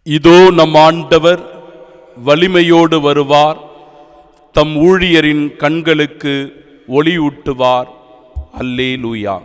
இதோ நம் ஆண்டவர் வலிமையோடு வருவார், தம் ஊழியரின் கண்களுக்கு ஒளியூட்டுவார். அல்லேலூயா.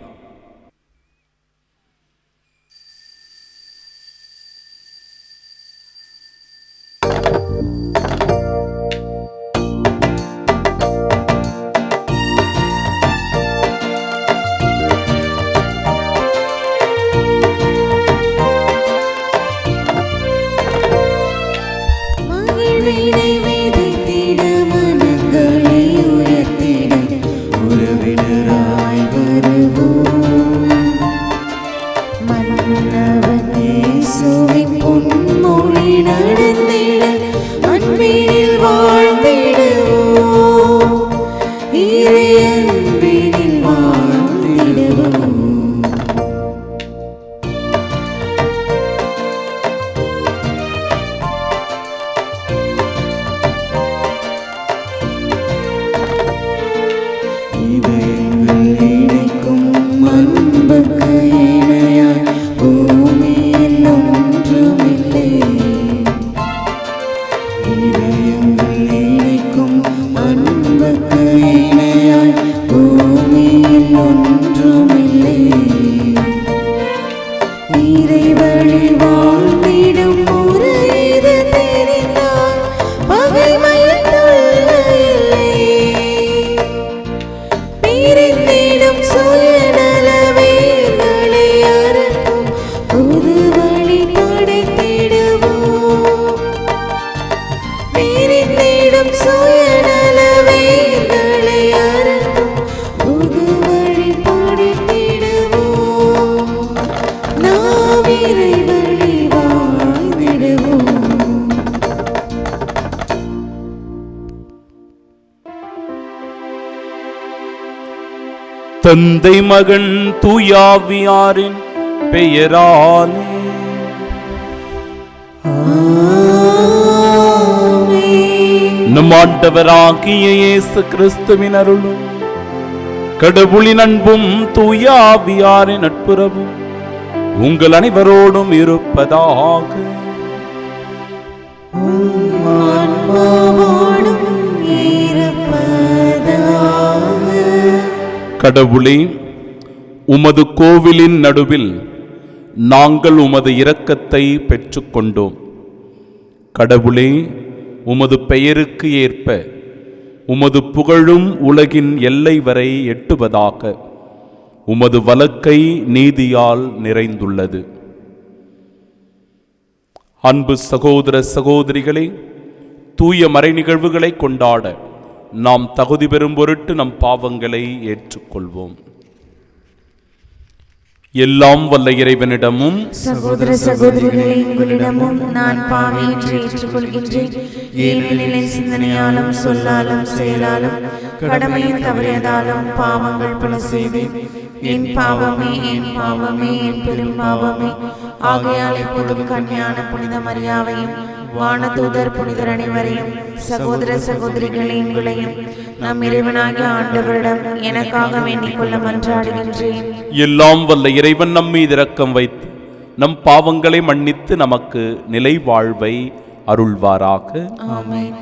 தந்தை மகன் தூயாவியாரின் பெயராலே நம் ஆண்டவராகிய இயேசு கிறிஸ்துவின் அருளும் கடவுளின் அன்பும் தூயாவியாரின் நட்புறவும் உங்கள் அனைவரோடும் இருப்பதாக. கடவுளே, உமது கோவிலின் நடுவில் நாங்கள் உமது இரக்கத்தை பெற்றுக்கொண்டோம். கடவுளே, உமது பெயருக்கு ஏற்ப உமது புகழும் உலகின் எல்லை வரை எட்டுவதாக உமது வலக்கை நீதியால் நிறைந்துள்ளது. அன்பு சகோதர சகோதரிகளே, தூய மறை நிகழ்வுகளை கொண்டாட நாம் தகுதி பெறும் பொருட்டு நம் பாவங்களை ஏற்றுக்கொள்வோம். எல்லாம் வல்ல இறைவனிடமும் சகோதர சகோதரிகளே உங்களிடமும் நான் பாவி என்று ஏற்றுக்கொள்கின்றேன். ஏனெனில் சிந்தனையாலும் சொல்லாலும் செயலாலும் கடமையும் தவறியதாலும் பாவங்கள் பல செய்தேன். என் பாவமே, என் பாவமே, என் பெரும் பாவமே. ஆகையால் எப்போதும் கன்னியான புனித மரியாவையும் வானதூதர் புனிதர் அனைவரையும் சகோதர சகோதரிகளே உங்களையும் நம் இறைவனாகிய ஆண்டவரிடம் எனக்காக வேண்டிக் கொள்ள மன்றாடுகின்றேன். எல்லாம் வல்ல இறைவன் நம் மீது இரக்கம் வைத்து நம் பாவங்களை மன்னித்து நமக்கு நிலை வாழ்வை அருள்வாராக. ஆமென்.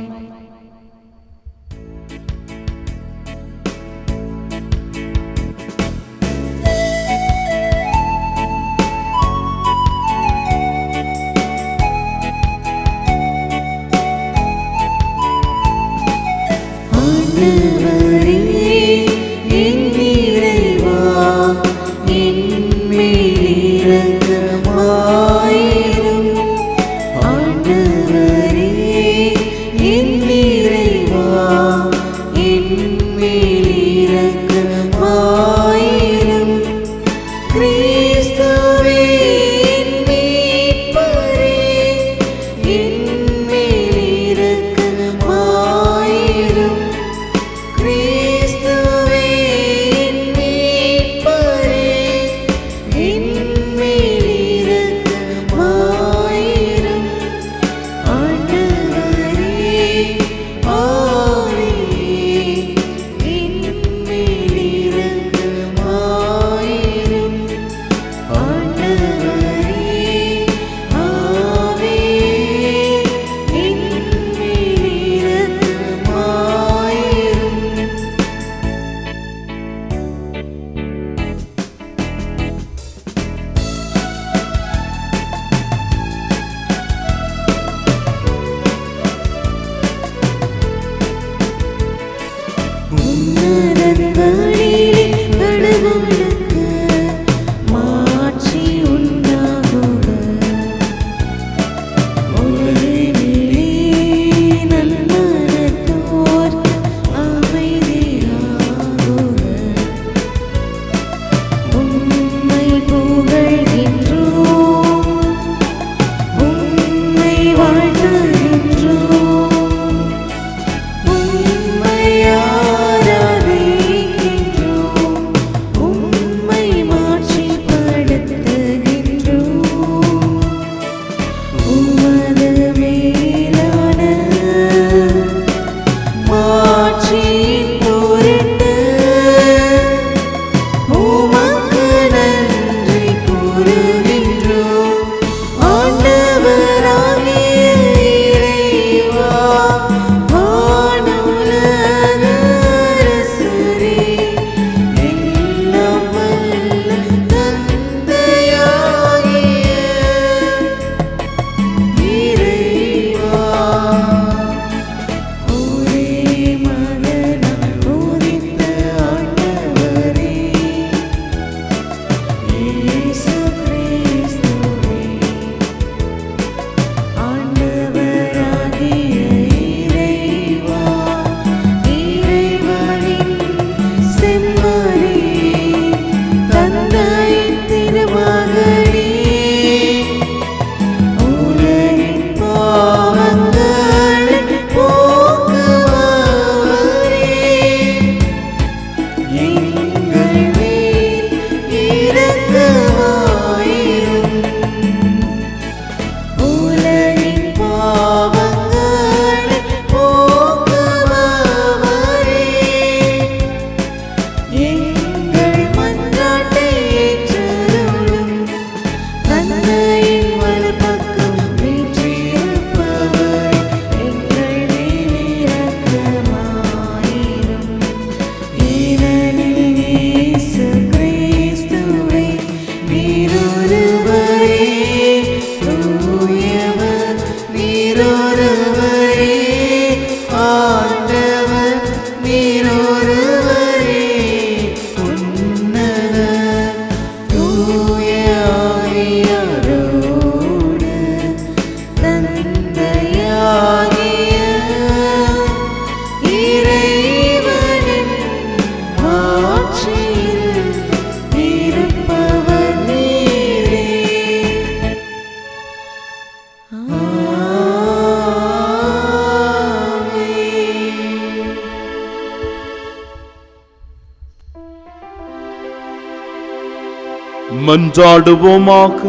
மன்றாடுவோமாக.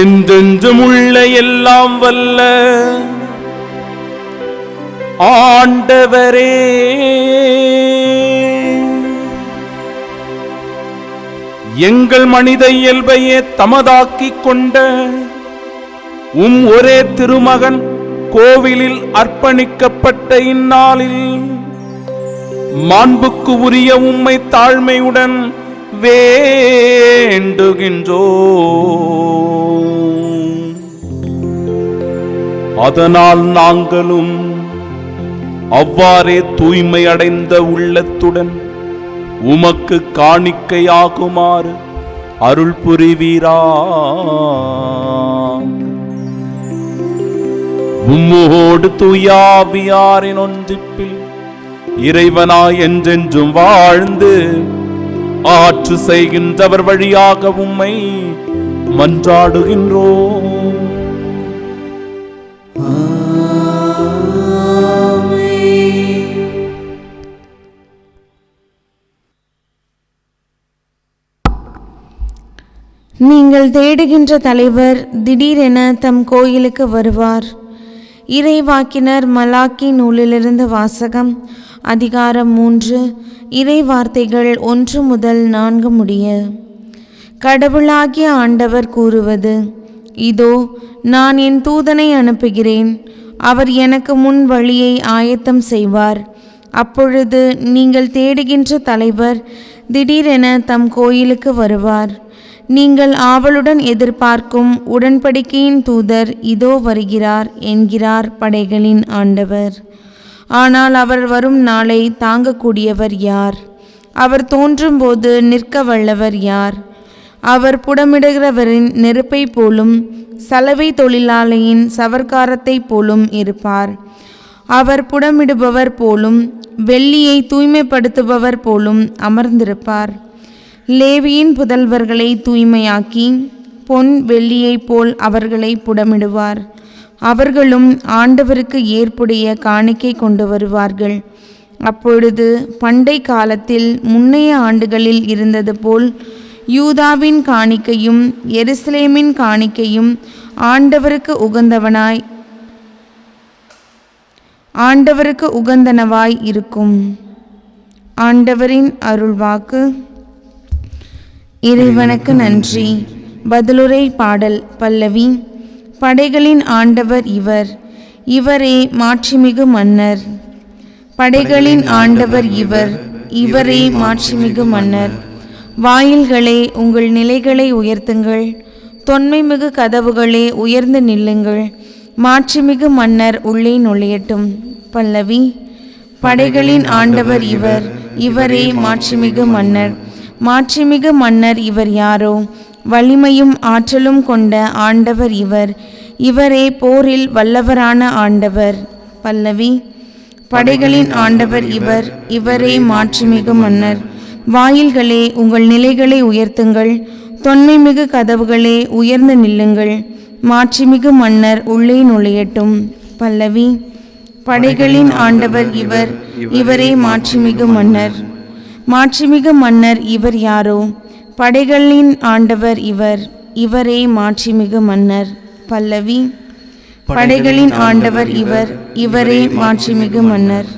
என்றென்றும் உள்ள எல்லாம் வல்ல ஆண்டவரே, எங்கள் மனித இயல்பையே தமதாக்கிக் கொண்ட ஒரே திருமகன் கோவிலில் அர்ப்பணிக்கப்பட்ட இந்நாளில் மாண்புக்கு உரிய உம்மை தாழ்மையுடன் வேண்டுகின்றோம். அதனால் நாங்களும் அவ்வாறே தூய்மை அடைந்த உள்ளத்துடன் உமக்கு காணிக்கையாகுமாறு அருள் புரிவீரா. உம்மோடு தூயாவியாரின் ஒன்றிப்பில் இறைவனாய் என்றென்றும் வாழ்ந்து ஆற்று செய்கின்றவர் வழியாக உம்மை மன்றாடுகின்றோம். நீங்கள் தேடுகின்ற தலைவர் திடீரென தம் கோயிலுக்கு வருவார். இறைவாக்கினர் மலாக்கி நூலிலிருந்து வாசகம். அதிகாரம் 3, இறை வார்த்தைகள் 1 முதல் 4 முடிய. கடவுளாகிய ஆண்டவர் கூறுவது: இதோ நான் என் தூதனை அனுப்புகிறேன், அவர் எனக்கு முன் வழியை ஆயத்தம் செய்வார். அப்பொழுது நீங்கள் தேடுகின்ற தலைவர் திடீரென தம் கோயிலுக்கு வருவார். நீங்கள் ஆவலுடன் எதிர்பார்க்கும் உடன்படிக்கையின் தூதர் இதோ வருகிறார் என்கிறார் படைகளின் ஆண்டவர். ஆனால் அவர் வரும் நாளை தாங்கக்கூடியவர் யார்? அவர் தோன்றும்போது நிற்க வல்லவர் யார்? அவர் புடமிடுகிறவரின் நெருப்பை போலும் சலவை தொழிலாளியின் சவர்க்காரத்தை போலும் இருப்பார். அவர் புடமிடுபவர் போலும் வெள்ளியை தூய்மைப்படுத்துபவர் போலும் அமர்ந்திருப்பார். லேவியின் புதல்வர்களை தூய்மையாக்கி பொன் வெள்ளியைப் போல் அவர்களை புடமிடுவார். அவர்களும் ஆண்டவருக்கு ஏற்புடைய காணிக்கை கொண்டு வருவார்கள். அப்பொழுது பண்டை காலத்தில் முன்னைய ஆண்டுகளில் இருந்தது போல் யூதாவின் காணிக்கையும் எருசலேமின் காணிக்கையும் ஆண்டவருக்கு உகந்தனவாய் இருக்கும். ஆண்டவரின் அருள்வாக்கு. இறைவனுக்கு நன்றி. பதிலுரை பாடல் பல்லவி. படைகளின் ஆண்டவர் இவர், இவரே மாட்சிமிகு மன்னர். படைகளின் ஆண்டவர் இவர், இவரே மாட்சிமிகு மன்னர். வாயில்களே உங்கள் நிலைகளை உயர்த்துங்கள், தொன்மைமிகு கதவுகளே உயர்ந்து நில்லுங்கள். மாட்சிமிகு மன்னர் உள்ளே நுழையட்டும். பல்லவி. படைகளின் ஆண்டவர் இவர், இவரே மாட்சிமிகு மன்னர். மாட்சிமிகு மன்னர் இவர் யாரோ? வலிமையும் ஆற்றலும் கொண்ட ஆண்டவர் இவர், இவரே போரில் வல்லவரான ஆண்டவர். பல்லவி. படைகளின் ஆண்டவர் இவர், இவரே மாட்சிமிகு மன்னர். வாயில்களே உங்கள் நிலைகளை உயர்த்துங்கள், தொன்மைமிகு கதவுகளே உயர்ந்து நில்லுங்கள். மாட்சிமிகு மன்னர் உள்ளே நுழையட்டும். பல்லவி. படைகளின் ஆண்டவர் இவர், இவரே மாட்சிமிகு மன்னர். மாட்சிமிகு மன்னர் இவர் யாரோ? படைகளின் ஆண்டவர் இவர், இவரே மாட்சிமிகு மன்னர். பல்லவி. படைகளின் ஆண்டவர் இவர், இவரே மாட்சிமிகு மன்னர்.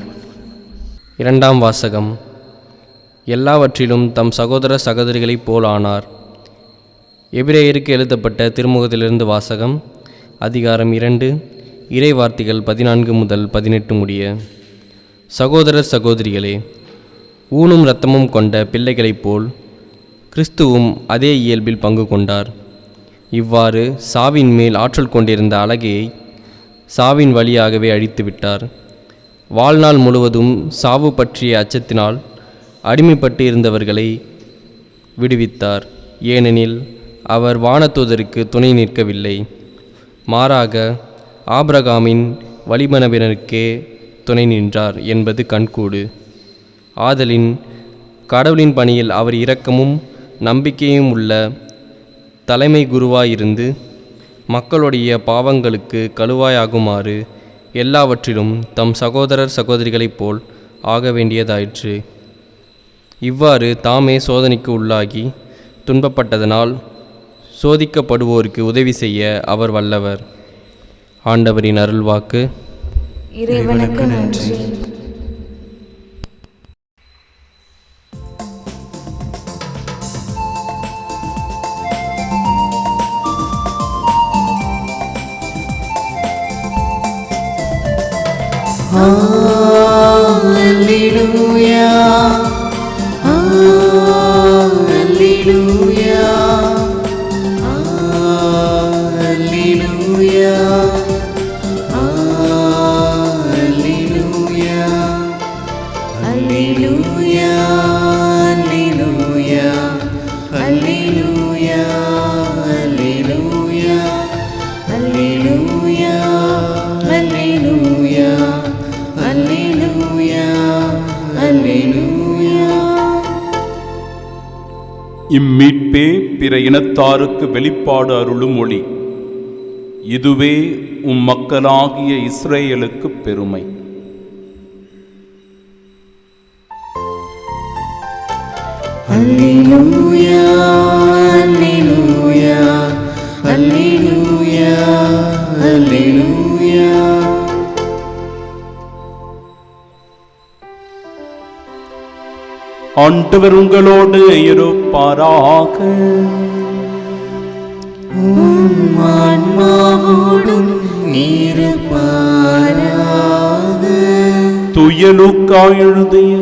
இரண்டாம் வாசகம். எல்லாவற்றிலும் தம் சகோதர சகோதரிகளைப் போல் ஆனார். எபிரேயருக்கு எழுதப்பட்ட திருமுகத்திலிருந்து வாசகம். அதிகாரம் 2, இறை வார்த்தைகள் 14 முதல் 18 முடிய. சகோதரர் சகோதரிகளே, ஊனும் இரத்தமும் கொண்ட பிள்ளைகளைப் போல் கிறிஸ்துவும் அதே இயல்பில் பங்கு கொண்டார். இவ்வாறு சாவின் மேல் ஆற்றல் கொண்டிருந்த அலகையை சாவின் வழியாகவே அழித்துவிட்டார். வாழ்நாள் முழுவதும் சாவு பற்றிய அச்சத்தினால் அடிமைப்பட்டு இருந்தவர்களை விடுவித்தார். ஏனெனில் அவர் வானதூதருக்கு துணை நிற்கவில்லை, மாறாக ஆபிரகாமின் வழிமரபினருக்கே துணை நின்றார் என்பது கண்கூடு. ஆதலின் கடவுளின் பணியில் அவர் இரக்கமும் நம்பிக்கையும் உள்ள தலைமை குருவாயிருந்து மக்களுடைய பாவங்களுக்கு கழுவாயாகுமாறு எல்லாவற்றிலும் தம் சகோதரர் சகோதரிகளைப் போல் ஆக வேண்டியதாயிற்று. இவ்வாறு தாமே சோதனைக்கு உள்ளாகி துன்பப்பட்டதனால் சோதிக்கப்படுவோருக்கு உதவி செய்ய அவர் வல்லவர். ஆண்டவரின் அருள்வாக்கு. இறைவனுக்கு நன்றி. Alleluia, Alleluia, Alleluia, Alleluia, Alleluia, Alleluia, Alleluia, Alleluia, Alleluia, Alleluia, Alleluia, Alleluia. இம்மீட்பே பிற இனத்தாருக்கு வெளிப்பாடு அருளும் ஒளி. இதுவே உம் மக்களாகிய இஸ்ரேலுக்கு பெருமை. Alleluia, Alleluia, Alleluia, Alleluia. ஆண்டவர் உங்களோடு இருப்பாராக. உம் ஆன்மாவோடும் இருப்பாராக. தூய லூக்கா எழுதிய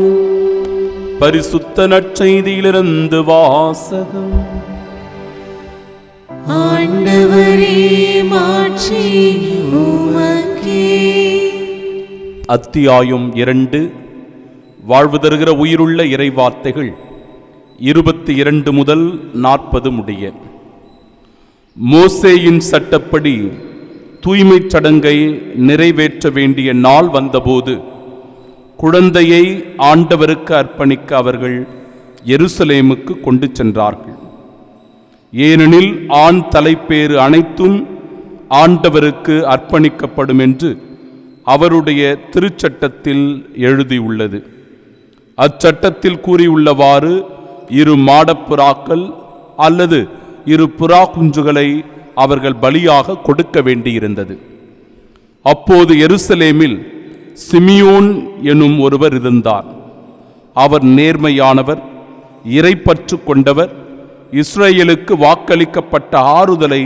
பரிசுத்த நற்செய்தியிலிருந்து வாசகம். ஆண்டவரே, மாட்சி உமக்கே. அத்தியாயம் 2. வாழ்வு தருகிற உயிருள்ள இறைவார்த்தைகள் 22 முதல் 40 முடிய. மோசேயின் சட்டப்படி தூய்மைச் சடங்கை நிறைவேற்ற வேண்டிய நாள் வந்தபோது குழந்தையை ஆண்டவருக்கு அர்ப்பணிக்க அவர்கள் எருசலேமுக்கு கொண்டு சென்றார்கள். ஏனெனில் ஆண் தலைப்பேறு அனைத்தும் ஆண்டவருக்கு அர்ப்பணிக்கப்படும் என்று அவருடைய திருச்சட்டத்தில் எழுதியுள்ளது. அச்சட்டத்தில் கூறியுள்ளவாறு 2 மாடப்புறாக்கள் அல்லது 2 புறா குஞ்சுகளை அவர்கள் பலியாக கொடுக்க வேண்டியிருந்தது. அப்போது எருசலேமில் சிமியோன் எனும் ஒருவர் இருந்தார். அவர் நேர்மையானவர், இறைப்பற்று கொண்டவர், இஸ்ரேலுக்கு வாக்களிக்கப்பட்ட ஆறுதலை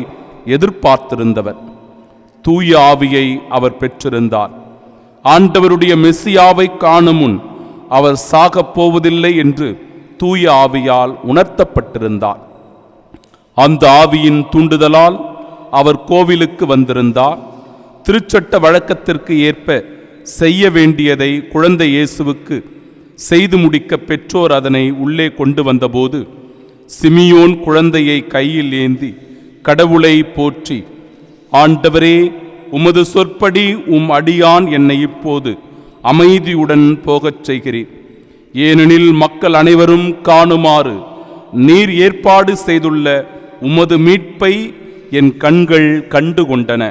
எதிர்பார்த்திருந்தவர். தூய ஆவியை அவர் பெற்றிருந்தார். ஆண்டவருடைய மெசியாவை காணும் முன் அவர் சாகப் போவதில்லை என்று தூய ஆவியால் உணர்த்தப்பட்டிருந்தார். அந்த ஆவியின் தூண்டுதலால் அவர் கோவிலுக்கு வந்திருந்தார். திருச்சட்ட வழக்கத்திற்கு ஏற்ப செய்ய வேண்டியதை குழந்தை இயேசுவுக்கு செய்து முடிக்க பெற்றோர் அதனை உள்ளே கொண்டு வந்தபோது சிமியோன் குழந்தையை கையில் ஏந்தி கடவுளை போற்றி, ஆண்டவரே, உமது சொற்படி உம் அடியான் என்னை இப்போது அமைதியுடன் போகச் செய்கிறேன். ஏனெனில் மக்கள் அனைவரும் காணுமாறு நீர் ஏற்பாடு செய்துள்ள உமது மீட்பை என் கண்கள் கண்டு கொண்டன.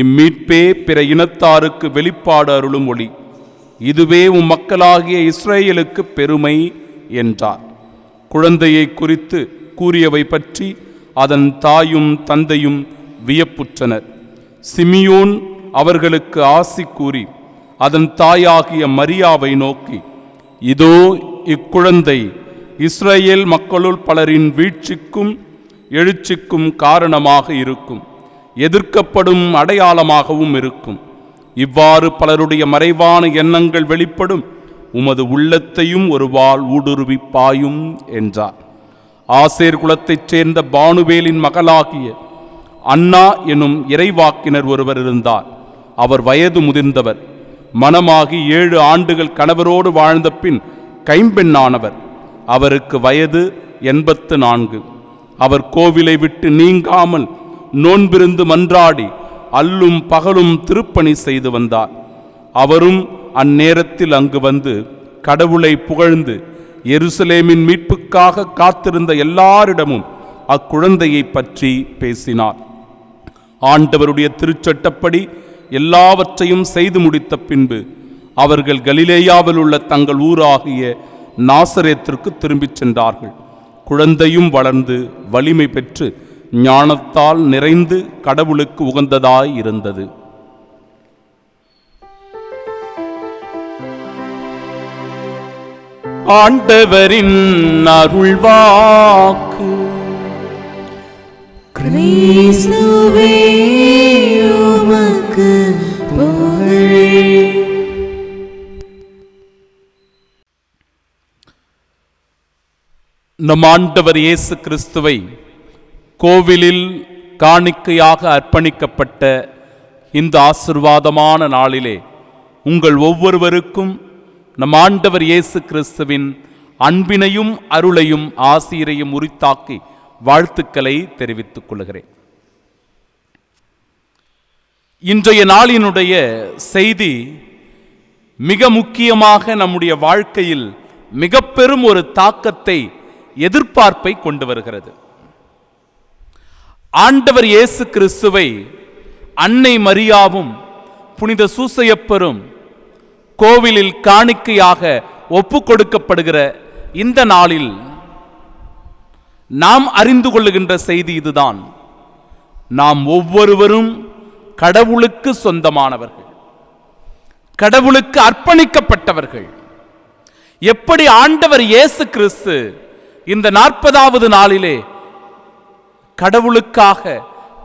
இம்மீட்பே பிற இனத்தாருக்கு வெளிப்பாடு அருளும் ஒளி. இதுவே உம் மக்களாகிய இஸ்ரேலுக்கு பெருமை என்றார். குழந்தையை குறித்து கூறியவை பற்றி அதன் தாயும் தந்தையும் வியப்புற்றனர். சிமியோன் அவர்களுக்கு ஆசி கூறி அதன் தாயாகிய மரியாவை நோக்கி, இதோ இக்குழந்தை இஸ்ரேல் மக்களுள் பலரின் வீழ்ச்சிக்கும் எழுச்சிக்கும் காரணமாக இருக்கும், எதிர்க்கப்படும் அடையாளமாகவும் இருக்கும். இவ்வாறு பலருடைய மறைவான எண்ணங்கள் வெளிப்படும். உமது உள்ளத்தையும் ஒரு வாள் ஊடுருவி பாயும் என்றார். ஆசேர் குலத்தைச் சேர்ந்த பானுவேலின் மகளாகிய அன்னா எனும் இறைவாக்கினர் ஒருவர் இருந்தார். அவர் வயது முதிர்ந்தவர். மணமாகி 7 ஆண்டுகள் கணவரோடு வாழ்ந்த பின் கைம்பெண்ணானவர். அவருக்கு வயது 84. அவர் கோவிலை விட்டு நீங்காமல் நோன்பிருந்து மன்றாடி அல்லும் பகலும் திருப்பணி செய்து வந்தார். அவரும் அந்நேரத்தில் அங்கு வந்து கடவுளை புகழ்ந்து எருசலேமின் மீட்புக்காக காத்திருந்த எல்லாரிடமும் அக்குழந்தையை பற்றி பேசினார். ஆண்டவருடைய திருச்சட்டப்படி எல்லாவற்றையும் செய்து முடித்த பின்பு அவர்கள் கலிலேயாவில் உள்ள தங்கள் ஊராகிய நாசரேத்திற்கு திரும்பிச் சென்றார்கள். குழந்தையும் வளர்ந்து வலிமை பெற்று ஞானத்தால் நிறைந்து கடவுளுக்கு உகந்ததாய் இருந்தது. ஆண்டவரின் அருள்வாக்கு. கிறிஸ்துவே உமக்கு புகழ். நம் ஆண்டவர் இயேசு கிறிஸ்துவை கோவிலில் காணிக்கையாக அர்ப்பணிக்கப்பட்ட இந்த ஆசீர்வாதமான நாளிலே உங்கள் ஒவ்வொருவருக்கும் நம் ஆண்டவர் இயேசு கிறிஸ்துவின் அன்பினையும் அருளையும் ஆசீரையும் உரித்தாக்கி வாழ்த்துக்களை தெரிவித்துக் கொள்கிறேன். இன்றைய நாளினுடைய செய்தி மிக முக்கியமாக நம்முடைய வாழ்க்கையில் மிக பெரும் ஒரு தாக்கத்தை, எதிர்பார்ப்பை கொண்டு வருகிறது. ஆண்டவர் இயேசு கிறிஸ்துவை அன்னை மரியாவும் புனித சூசையப்பரும் கோவிலில் காணிக்கையாக ஒப்பு கொடுக்கப்படுகிற இந்த நாளில் நாம் அறிந்து கொள்ளுகின்ற செய்தி இதுதான். நாம் ஒவ்வொருவரும் கடவுளுக்கு சொந்தமானவர்கள், கடவுளுக்கு அர்ப்பணிக்கப்பட்டவர்கள். எப்படி ஆண்டவர் இயேசு கிறிஸ்து இந்த 40வது நாளிலே கடவுளுக்காக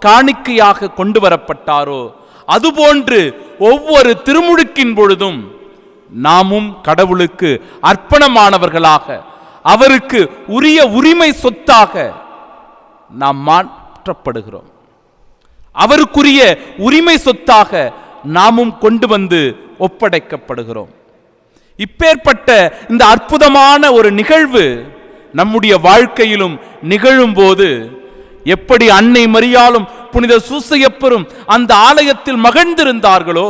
காணிக்கையாக கொண்டு வரப்பட்டாரோ, அதுபோன்று ஒவ்வொரு திருமுழுக்கின் பொழுதும் நாமும் கடவுளுக்கு அர்ப்பணமானவர்களாக, அவருக்கு உரிய உரிமை சொத்தாக நாம் மாற்றப்படுகிறோம். அவருக்குரிய உரிமை சொத்தாக நாமும் கொண்டு வந்து ஒப்படைக்கப்படுகிறோம். இப்பேற்பட்ட இந்த அற்புதமான ஒரு நிகழ்வு நம்முடைய வாழ்க்கையிலும் நிகழும் போது, எப்படி அன்னை மரியாளும் புனித சூசையப்பரும் அந்த ஆலயத்தில் மகிழ்ந்திருந்தார்களோ,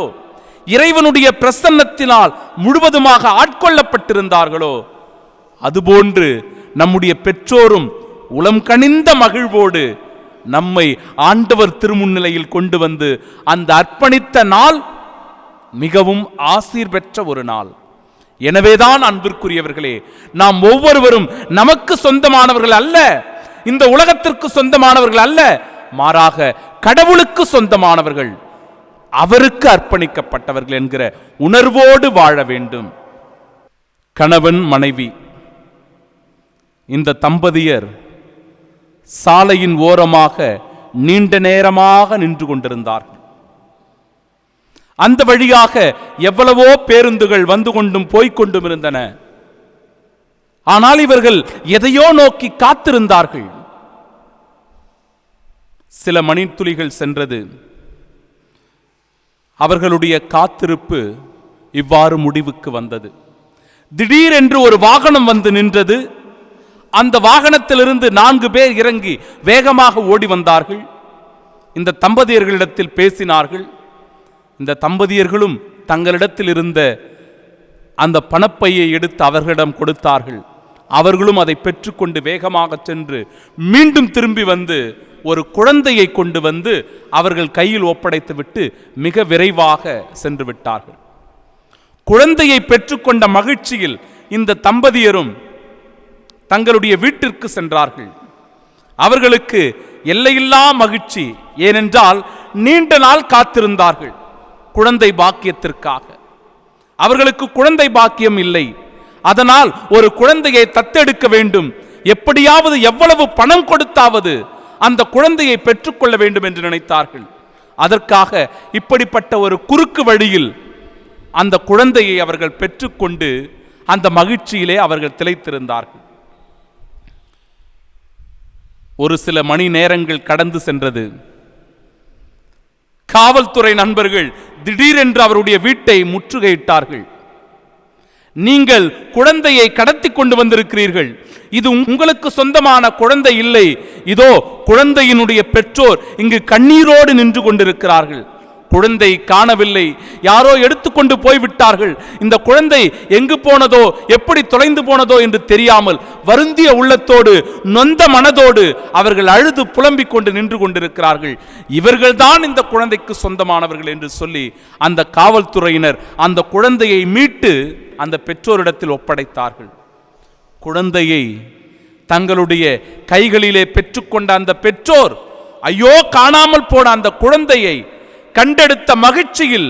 இறைவனுடைய பிரசன்னத்தினால் முழுவதுமாக ஆட்கொள்ளப்பட்டிருந்தார்களோ, அதுபோன்று நம்முடைய பெற்றோரும் உளம் கனிந்த மகிழ்வோடு நம்மை ஆண்டவர் திருமுன்னிலையில் கொண்டு வந்து அந்த அர்ப்பணித்த நாள் மிகவும் ஆசீர் பெற்ற ஒரு நாள். எனவேதான் அன்பிற்குரியவர்களே, நாம் ஒவ்வொருவரும் நமக்கு சொந்தமானவர்கள் அல்ல, இந்த உலகத்திற்கு சொந்தமானவர்கள் அல்ல, மாறாக கடவுளுக்கு சொந்தமானவர்கள், அவருக்கு அர்ப்பணிக்கப்பட்டவர்கள் என்கிற உணர்வோடு வாழ வேண்டும். கணவன் மனைவி இந்த தம்பதியர் சாலையின் ஓரமாக நீண்ட நேரமாக நின்று கொண்டிருந்தார்கள். அந்த வழியாக எவ்வளவோ பேருந்துகள் வந்து கொண்டும் போய்கொண்டும் இருந்தன. ஆனால் இவர்கள் எதையோ நோக்கி காத்திருந்தார்கள். சில மணித்துளிகள் சென்றது. அவர்களுடைய காத்திருப்பு இவ்வாறு முடிவுக்கு வந்தது. திடீரென்று ஒரு வாகனம் வந்து நின்றது. அந்த வாகனத்திலிருந்து 4 பேர் இறங்கி வேகமாக ஓடி வந்தார்கள். இந்த தம்பதியர்களிடத்தில் பேசினார்கள். இந்த தம்பதியர்களும் தங்களிடத்தில் இருந்த அந்த பணப்பையை எடுத்து அவர்களிடம் கொடுத்தார்கள். அவர்களும் அதை பெற்றுக்கொண்டு வேகமாக சென்று மீண்டும் திரும்பி வந்து ஒரு குழந்தையை கொண்டு வந்து அவர்கள் கையில் ஒப்படைத்து விட்டு மிக விரைவாக சென்று விட்டார்கள். குழந்தையை பெற்றுக்கொண்ட மகிழ்ச்சியில் இந்த தம்பதியரும் தங்களுடைய வீட்டிற்கு சென்றார்கள். அவர்களுக்கு எல்லையில்லா மகிழ்ச்சி. ஏனென்றால் நீண்ட நாள் காத்திருந்தார்கள் குழந்தை பாக்கியத்திற்காக. அவர்களுக்கு குழந்தை பாக்கியம் இல்லை. அதனால் ஒரு குழந்தையை தத்தெடுக்க வேண்டும், எப்படியாவது எவ்வளவு பணம் கொடுத்தாவது அந்த குழந்தையை பெற்றுக்கொள்ள வேண்டும் என்று நினைத்தார்கள். அதற்காக இப்படிப்பட்ட ஒரு குறுக்கு வழியில் அந்த குழந்தையை அவர்கள் பெற்றுக்கொண்டு அந்த மகிழ்ச்சியிலே அவர்கள் திளைத்திருந்தார்கள். ஒரு சில மணி நேரங்கள் கடந்து சென்றது. காவல்துறை நண்பர்கள் திடீரென்று அவருடைய வீட்டை முற்றுகையிட்டார்கள். நீங்கள் குழந்தையை கடத்தி கொண்டு வந்திருக்கிறீர்கள், இது உங்களுக்கு சொந்தமான குழந்தை இல்லை, இதோ குழந்தையினுடைய பெற்றோர் இங்கு கண்ணீரோடு நின்று கொண்டிருக்கிறார்கள், குழந்தை காணவில்லை, யாரோ எடுத்துக்கொண்டு போய்விட்டார்கள், இந்த குழந்தை எங்கு போனதோ எப்படி தொலைந்து போனதோ என்று தெரியாமல் வருந்திய உள்ளத்தோடு நொந்த மனதோடு அவர்கள் அழுது புலம்பிக் கொண்டு நின்று கொண்டிருக்கிறார்கள். இவர்கள்தான் இந்த குழந்தைக்கு சொந்தமானவர்கள் என்று சொல்லி அந்த காவல்துறையினர் அந்த குழந்தையை மீட்டு அந்த பெற்றோரிடத்தில் ஒப்படைத்தார்கள். குழந்தையை தங்களுடைய கைகளிலே பெற்றுக்கொண்ட அந்த பெற்றோர் ஐயோ காணாமல் போன அந்த குழந்தையை கண்டெடுத்த மகிழ்ச்சியில்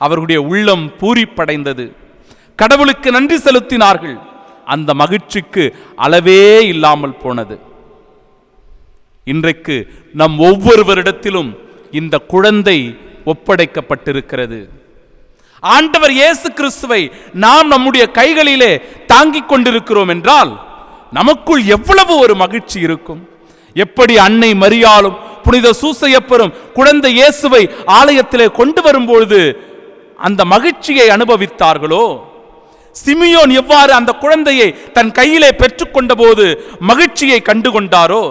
அவர்களுடைய உள்ளம் பூரிப்படைந்தது. கடவுளுக்கு நன்றி செலுத்தினார்கள். அந்த மகிழ்ச்சிக்கு அளவே இல்லாமல் போனது. இன்றைக்கு நம் ஒவ்வொருவரிடத்திலும் இந்த குழந்தை ஒப்படைக்கப்பட்டிருக்கிறது. ஆண்டவர் இயேசு கிறிஸ்துவை நாம் நம்முடைய கைகளிலே தாங்கிக் கொண்டிருக்கிறோம் என்றால் நமக்குள் எவ்வளவு ஒரு மகிழ்ச்சி இருக்கும். எப்படி அன்னை மரியாளும் புனித சூசையப்பரும் குழந்தை இயேசுவை ஆலயத்திலே கொண்டு வரும்பொழுது அந்த மகிழ்ச்சியை அனுபவித்தார்களோ, சிமியோன் எவ்வாறு அந்த குழந்தையை தன் கையிலே பெற்றுக்கொண்ட போது மகிழ்ச்சியை கண்டுகொண்டாரோ,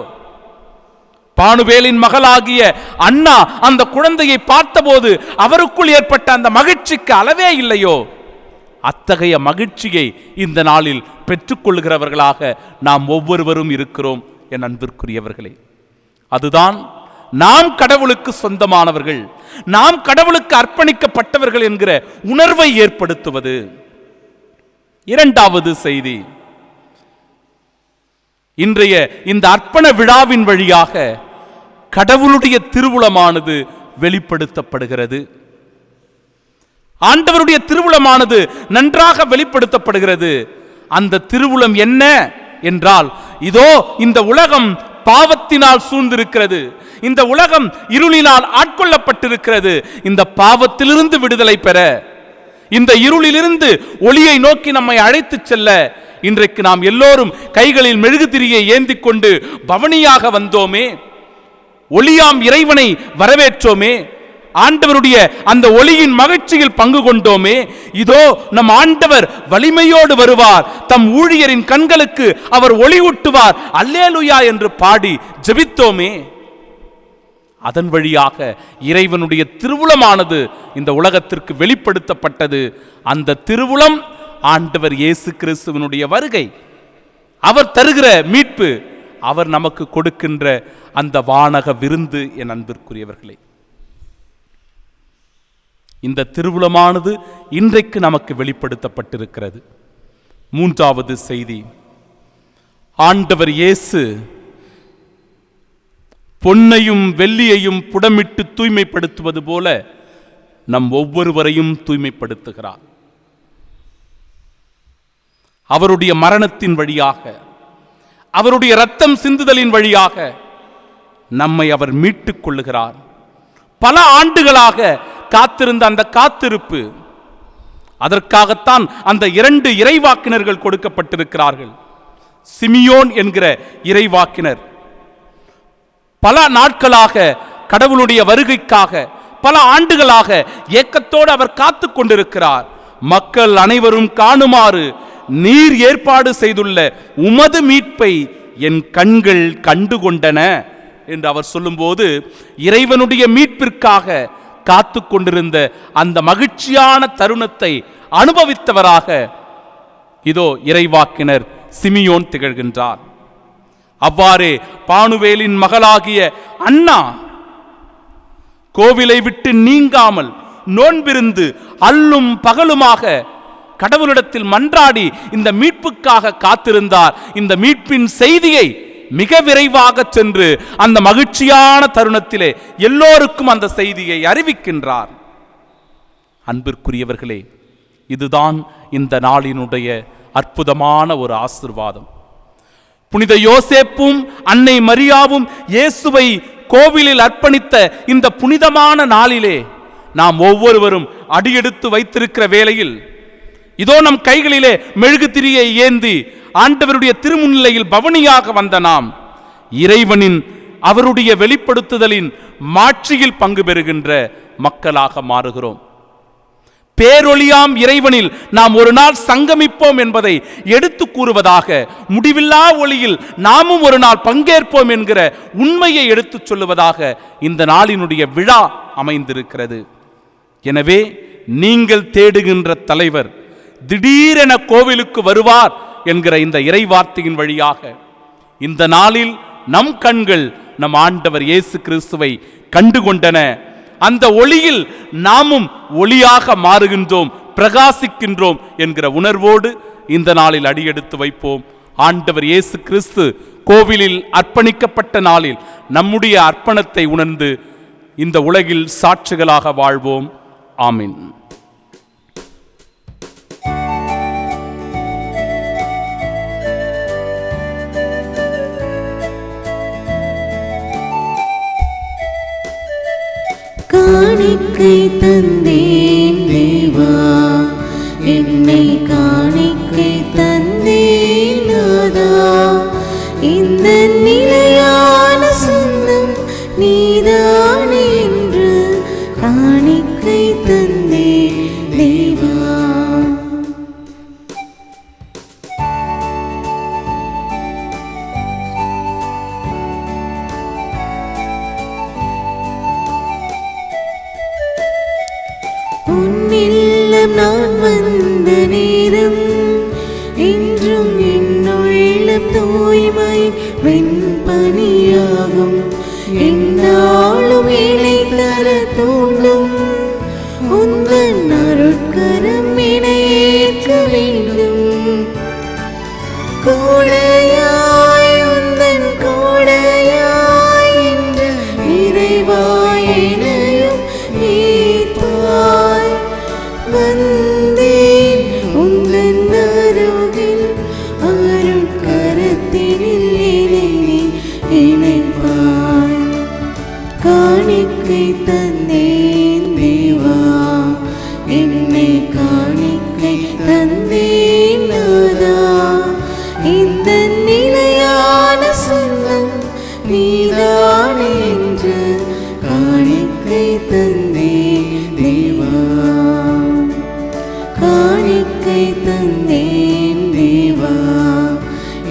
பானுவேலின் மகளாகிய அண்ணா அந்த குழந்தையை பார்த்தபோது அவருக்குள் ஏற்பட்ட அந்த மகிழ்ச்சிக்கு அளவே இல்லையோ, அத்தகைய மகிழ்ச்சியை இந்த நாளில் பெற்றுக்கொள்கிறவர்களாக நாம் ஒவ்வொருவரும் இருக்கிறோம் என் அன்பிற்குரியவர்களே. அதுதான் நாம் கடவுளுக்கு சொந்தமானவர்கள், நாம் கடவுளுக்கு அர்ப்பணிக்கப்பட்டவர்கள் என்கிற உணர்வை ஏற்படுத்துவது. இரண்டாவது செய்தி, இன்றைய இந்த அர்ப்பண விழாவின் வழியாக கடவுளுடைய திருவுளமானது வெளிப்படுத்தப்படுகிறது. ஆண்டவருடைய திருவுளமானது நன்றாக வெளிப்படுத்தப்படுகிறது. அந்த திருவுளம் என்ன என்றால், இதோ இந்த உலகம் பாவத்தினால் சூழ்ந்திருக்கிறது, இந்த உலகம் இருளினால் ஆட்கொள்ளப்பட்டிருக்கிறது. இந்த பாவத்திலிருந்து விடுதலை பெற, இந்த இருளிலிருந்து ஒளியை நோக்கி நம்மை அழைத்து செல்ல இன்றைக்கு நாம் எல்லோரும் கைகளில் மெழுகுதிரியை ஏந்தி கொண்டு பவனியாக வந்தோமே, ஒளியாம் இறைவனை வரவேற்றோமே, ஆண்டவருடைய அந்த ஒளியின் மகிழ்ச்சியில் பங்கு கொண்டோமே. இதோ நம் ஆண்டவர் வலிமையோடு வருவார், தம் ஊழியரின் கண்களுக்கு அவர் ஒளி ஊட்டுவார், அல்லேலூயா என்று பாடி ஜெபித்தோமே. அதன் வழியாக இறைவனுடைய திருவுளமானது இந்த உலகத்திற்கு வெளிப்படுத்தப்பட்டது. அந்த திருவுளம் ஆண்டவர் இயேசு கிறிஸ்துவினுடைய வருகை, அவர் தருகிற மீட்பு, அவர் நமக்கு கொடுக்கின்ற அந்த வானக விருந்து. என் அன்பிற்குரியவர்களே, இந்த திருவுளமானது இன்றைக்கு நமக்கு வெளிப்படுத்தப்பட்டிருக்கிறது. மூன்றாவது செய்தி, ஆண்டவர் இயேசு பொன்னையும் வெள்ளியையும் புடமிட்டு தூய்மைப்படுத்துவது போல நம் ஒவ்வொருவரையும் தூய்மைப்படுத்துகிறார். அவருடைய மரணத்தின் வழியாக, அவருடைய இரத்தம் சிந்துதலின் வழியாக நம்மை அவர் மீட்டுக் கொள்ளுகிறார். பல ஆண்டுகளாக காத்திருந்த அந்த காத்திருப்பு, அதற்காகத்தான் அந்த 2 இறைவாக்கினர்கள் கொடுக்கப்பட்டிருக்கிறார்கள். சிமியோன் என்கிற இறைவாக்கினர் பல நாட்களாக கடவுளுடைய வருகைக்காக, பல ஆண்டுகளாக ஏக்கத்தோடு அவர் காத்து கொண்டிருக்கிறார். மக்கள் அனைவரும் காணுமாறு நீர் ஏற்பாடு செய்துள்ள உமது மீட்பை என் கண்கள் கண்டுகொண்டன என்று அவர் சொல்லும்போது, இறைவனுடைய மீட்பிற்காக காத்து கொண்டிருந்த அந்த மகிழ்ச்சியான தருணத்தை அனுபவித்தவராக இதோ இறைவாக்கினர் சிமியோன் திகழ்கின்றார். அவ்வாறே பானுவேலின் மகளாகிய அண்ணா கோவிலை விட்டு நீங்காமல் நோன்பிருந்து அல்லும் பகலுமாக கடவுளிடத்தில் மன்றாடி இந்த மீட்புக்காக காத்திருந்தார். இந்த மீட்பின் செய்தியை மிக விரைவாக சென்று அந்த மகிழ்ச்சியான தருணத்திலே எல்லோருக்கும் அந்த செய்தியை அறிவிக்கின்றார். அன்பிற்குரியவர்களே, இதுதான் இந்த நாளினுடைய அற்புதமான ஒரு ஆசீர்வாதம். புனித யோசேப்பும் அன்னை மரியாவும் இயேசுவை கோவிலில் அர்ப்பணித்த இந்த புனிதமான நாளிலே நாம் ஒவ்வொருவரும் அடியெடுத்து வைத்திருக்கிற வேளையில் இதோ நம் கைகளிலே மெழுகுதிரியை ஏந்தி ஆண்டவருடைய திருமுன்னிலையில் பவனியாக வந்த நாம் இறைவனின் அவருடைய வெளிப்படுத்துதலின் மாட்சியில் பங்கு பெறுகின்ற மக்களாக மாறுகிறோம். பேரொளியாம் இறைவனில் நாம் ஒரு நாள் சங்கமிப்போம் என்பதை எடுத்து கூறுவதாக, முடிவில்லா ஒளியில் நாமும் ஒரு நாள் பங்கேற்போம் என்கிற உண்மையை எடுத்துச் சொல்லுவதாக இந்த நாளினுடைய விழா அமைந்திருக்கிறது. எனவே நீங்கள் தேடுகின்ற தலைவர் திடீரென கோவிலுக்கு வருவார் என்கிற இந்த இறைவார்த்தையின் வழியாக இந்த நாளில் நம் கண்கள் நம் ஆண்டவர் இயேசு கிறிஸ்துவை கண்டுகொண்டன. அந்த ஒளியில் நாமும் ஒளியாக மாறுகின்றோம், பிரகாசிக்கின்றோம் என்கிற உணர்வோடு இந்த நாளில் அடியெடுத்து வைப்போம். ஆண்டவர் இயேசு கிறிஸ்து கோவிலில் அர்ப்பணிக்கப்பட்ட நாளில் நம்முடைய அர்ப்பணத்தை உணர்ந்து இந்த உலகில் சாட்சிகளாக வாழ்வோம். ஆமீன். காணிக்கை தந்தேன் தேவா, என்னை காணிக்கை தந்தேன் நாதா, இந்த நிலையான சொந்தம் நீதானே என்று காணிக்கை தந்தேன் தேவா. உன்னில்லம் நான் வந்த நேரம் என்றும் என்னுள்ளம் தூய்மை வெண்பனியாகும். என்னாலும் இலை தர தூண்டும் உந்தன் அருட்கரம் இணையேற்க வேண்டும். கோடையாய் உந்தன் கோடையாய் என்று இறைவாயினையும் ஏற்பாய். வந்தேன் உந்தன் அருகில் அருட்கரத்தினில் என்னை இணைப்பாய். காணிக்கை தந்தேன் தேவா, என்னை காணிக்கை தந்தேன் நாதா, இந்த நிலையான சொந்தம் நீதானே என்று காணிக்கை தந்தேன் தேவா. காணிக்கை தந்தேன் தேவா,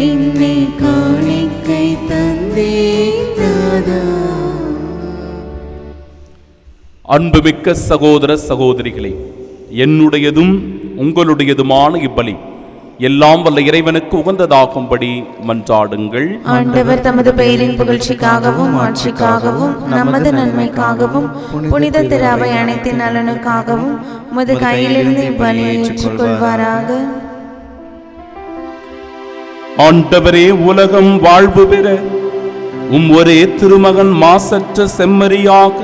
என்னை காணிக்கை தந்தேன் நாதா. அன்புமிக்க சகோதர சகோதரிகளே, என்னுடையதும் உங்களுடையதுமான இப்பலி எல்லாம் வல்ல இறைவனுக்கு உகந்ததாகும்படி மன்றாடுங்கள். ஆண்டவர் தமது பெயரின் புகழ்ச்சிக்காகவும் ஆட்சிக்காகவும் நமது நன்மைக்காகவும் புனித திரு அவை அனைத்தின் நலனுக்காகவும் உமது கையிலிருந்து இப்பலியை ஏற்றுக்கொள்வாராக. ஆண்டவரே, உலகம் வாழ்வு பெற ஒரே திருமகன் மாசற்ற செம்மறியாக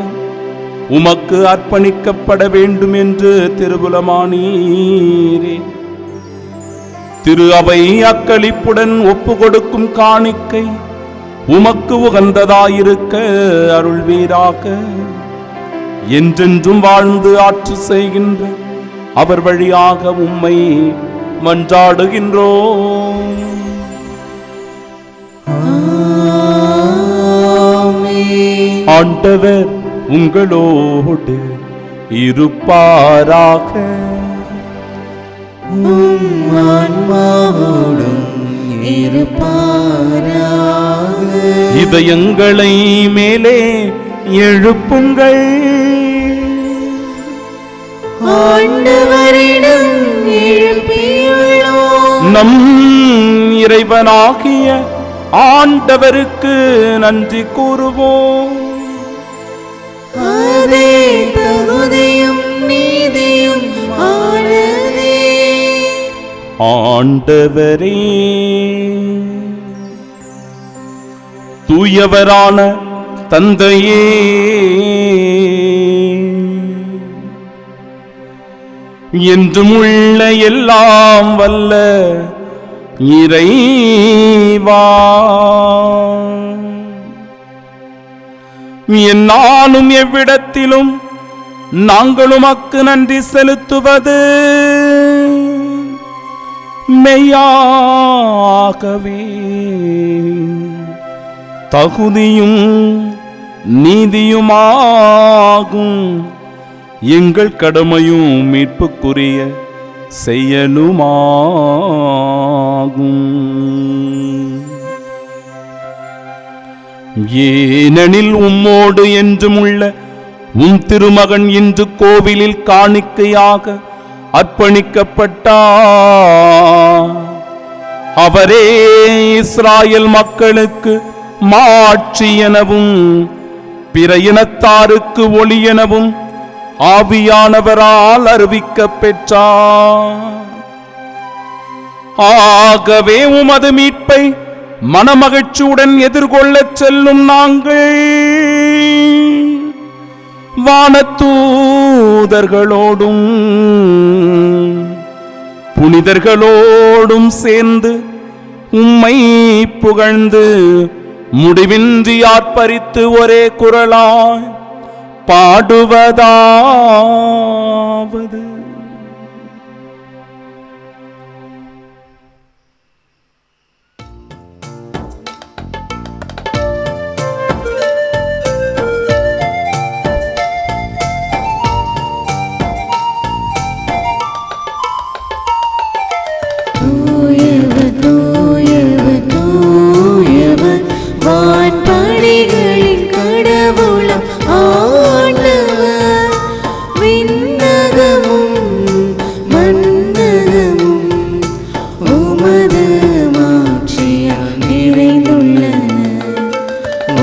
உமக்கு அர்ப்பணிக்கப்பட வேண்டும் என்று திருவுலமானீரே. திரு அவை அக்களிப்புடன் ஒப்பு கொடுக்கும் காணிக்கை உமக்கு உகந்ததாயிருக்க அருள்வீராக. என்றென்றும் வாழ்ந்து ஆட்சி செய்கின்ற அவர் வழியாக உம்மை மன்றாடுகின்றோம். ஆண்டவர் உங்களோடு இருப்பாராக. இதயங்களை மேலே எழுப்புங்கள். ஆண்டவரிடம் எழுப்பியுள்ளோம். நம் இறைவனாகிய ஆண்டவருக்கு நன்றி கூறுவோம். அதே தகுதியும் நீதியும் ஆனதே. ஆண்டவரே, தூயவரான தந்தையே, என்றும் உள்ள எல்லாம் வல்ல இறைவா, என்னாலும் எவ்விடத்திலும் நாங்கள் உமக்கு நன்றி செலுத்துவது மெய்யாகவே தகுதியும் நீதியுமாகும். எங்கள் கடமையும் மீட்புக்குரிய செயலுமாகும். ஏனெனில் உம்மோடு என்றும் உள்ள உம் திருமகன் இன்று கோவிலில் காணிக்கையாக அர்ப்பணிக்கப்பட்டார். அவரே இஸ்ராயேல் மக்களுக்கு மாட்சி எனவும் பிற இனத்தாருக்கு ஒளி எனவும் ஆவியானவரால் அறிவிக்கப் பெற்றார். ஆகவே உமது மீட்பை மனமகிழ்ச்சியுடன் எதிர்கொள்ளச் செல்லும் நாங்கள் வானதூதர்களோடும் புனிதர்களோடும் சேர்ந்து உம்மை புகழ்ந்து முடிவின்றி ஆர்ப்பரித்து ஒரே குரலாய் பாடுவதாவது: வான்படைகளின் கடவுளம் ஆண்டவர், விண்ணகமும் மண்ணகமும் உமது மாட்சியால் நிறைந்துள்ளன.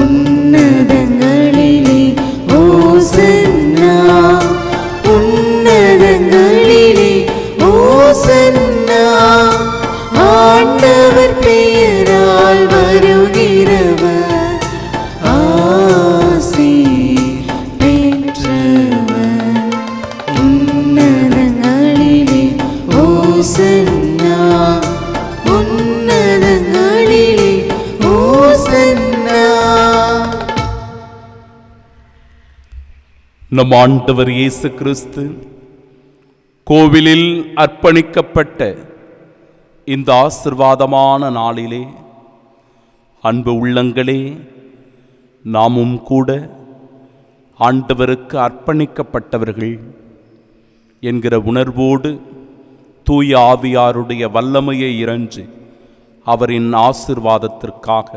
உன்னதங்களிலே ஓசன்னா, உன்னதங்களிலே ஓசன்னா. ஆண்டவர் பெயரால் வருகிறவர் ஆசி பெற்றவர். உன்னதங்களிலே ஓசன்னா, உன்னதங்களிலே ஓசன்னா. நம் ஆண்டவர் இயேசு கிறிஸ்து கோவிலில் அர்ப்பணிக்கப்பட்ட இந்த ஆசிர்வாதமான நாளிலே, அன்பு உள்ளங்களே, நாமும் கூட ஆண்டவருக்கு அர்ப்பணிக்கப்பட்டவர்கள் என்கிற உணர்வோடு தூய ஆவியாருடைய வல்லமையை இறைஞ்சி அவரின் ஆசிர்வாதத்திற்காக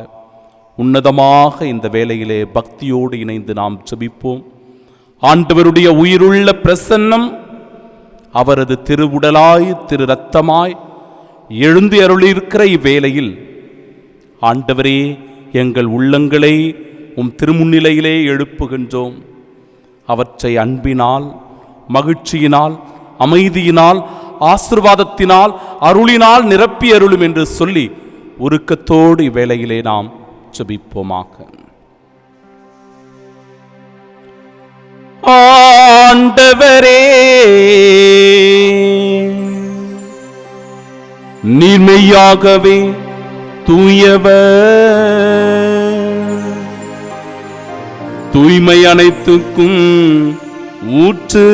உன்னதமாக இந்த வேளையிலே பக்தியோடு இணைந்து நாம் ஜெபிப்போம். ஆண்டவருடைய உயிருள்ள பிரசன்னம் அவரது திருவுடலாய் திரு இரத்தமாய் எழுந்து அருளியிருக்கிற இவ்வேளையில், ஆண்டவரே, எங்கள் உள்ளங்களை உம் திருமுன்னிலையிலே எழுப்புகின்றோம். அவற்றை அன்பினால், மகிழ்ச்சியினால், அமைதியினால், ஆசிர்வாதத்தினால், அருளினால் நிரப்பி அருளும் என்று சொல்லி உருக்கத்தோடு இவ்வேளையிலே நாம் ஜெபிப்போமாக. ஆண்டவரே, நீர்மையாகவே தூயவர், தூய்மை அனைத்துக்கும் ஊற்று.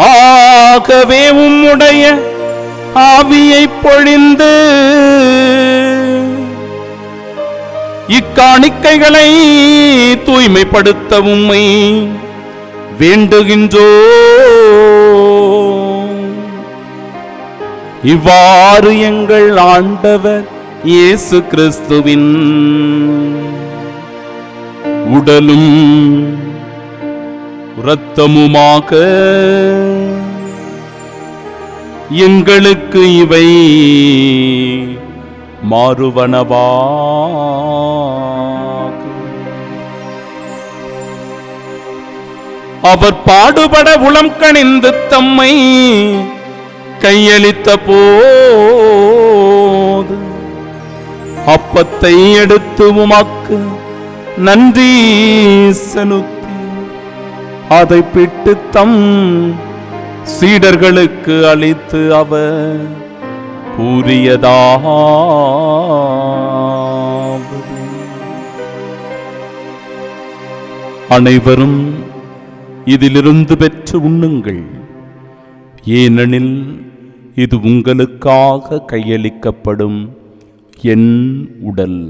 ஆகவே உம்முடைய ஆவியை பொழிந்து இக்காணிக்கைகளை தூய்மைப்படுத்த உம்மை வேண்டுகின்றோ. இவ்வாறு எங்கள் ஆண்டவர் இயேசு கிறிஸ்துவின் உடலும் இரத்தமுமாக எங்களுக்கு இவை மாறுவனவா. அவர் பாடுபட உளம் கனிந்து தம்மை கையளித்த போது அப்பத்தை எடுத்து உமக்கு நன்றி செலுத்தி அதை பிட்டு தம் சீடர்களுக்கு அளித்து அவர் கூறியதாவது: அனைவரும் இதிலிருந்து பெற்று உண்ணுங்கள், ஏனெனில் இது உங்களுக்காக கையளிக்கப்படும் என் உடல்.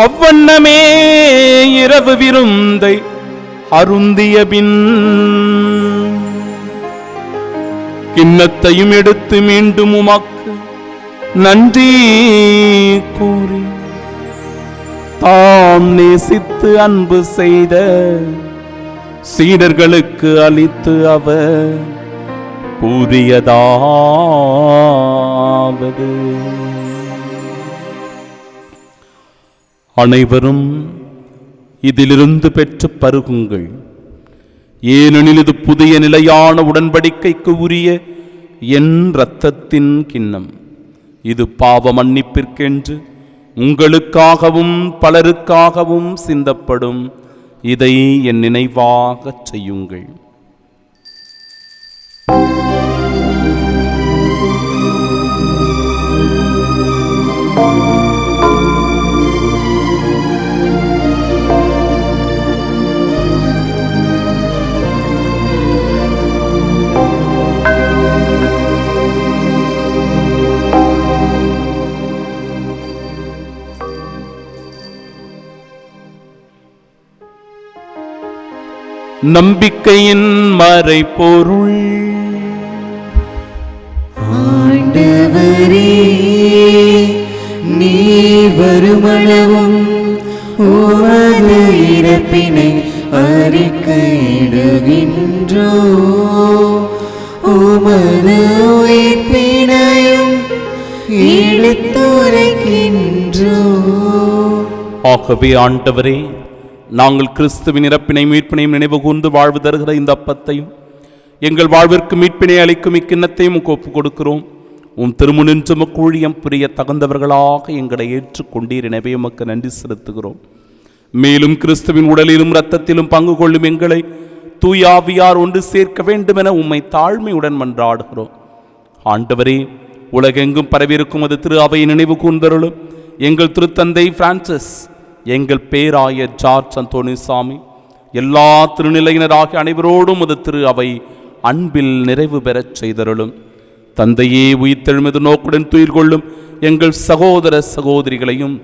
அவ்வண்ணமே இரவு விருந்தை அருந்திய பின் கிண்ணத்தையும் எடுத்து மீண்டும் உமக்கு நன்றி கூறி தாம் நேசித்து அன்பு செய்த சீடர்களுக்கு அளித்து அவர் கூறியதாவது: அனைவரும் இதிலிருந்து பெற்று பருகுங்கள், ஏனெனில் இது புதிய நிலையான உடன்படிக்கைக்கு உரிய என் இரத்தத்தின் கிண்ணம். இது பாவ மன்னிப்பிற்கென்று உங்களுக்காகவும் பலருக்காகவும் சிந்தப்படும். இதை என் நினைவாகச் செய்யுங்கள். நம்பிக்கையின் மறைபொருள். ஆண்டவரே, நீ வருமளவும் உமது இறப்பினை அறிக்கையிடுகின்றோ, உமது உயிர்ப்பினையும் எடுத்துரைக்கின்றோ. ஆகவே ஆண்டவரே, நாங்கள் கிறிஸ்துவின் இறப்பினை மீட்பினையும் நினைவு கூர்ந்து வாழ்வு தருகிற இந்த அப்பத்தையும் எங்கள் வாழ்விற்கு மீட்பினை அளிக்கும் இக்கிண்ணத்தையும் ஒப்புக் கொடுக்கிறோம். திருமுனின்று ஊழியம் புரிய தகுந்தவர்களாக எங்களை ஏற்றுக்கொண்டீர். எனவே உமக்கு நன்றி செலுத்துகிறோம். மேலும் கிறிஸ்துவின் உடலிலும் இரத்தத்திலும் பங்கு கொள்ளும் எங்களை தூயாவியார் ஒன்று சேர்க்க வேண்டும் என உம்மை தாழ்மையுடன் மன்றாடுகிறோம். ஆண்டவரே, உலகெங்கும் பரவியிருக்கும் அது திரு அவையை நினைவு கூர்ந்தருளும். எங்கள் திருத்தந்தை பிரான்சிஸ், எங்கள் பேராயர் ஜார்ஜ் அந்தோனிசாமி, எல்லா திருநிலையினராகிய அனைவரோடும் அது திரு அவை அன்பில் நிறைவு பெறச் செய்தருளும். தந்தையே, உயிர்த்தெழுமது நோக்குடன் துயில் கொள்ளும் எங்கள் சகோதர சகோதரிகளையும்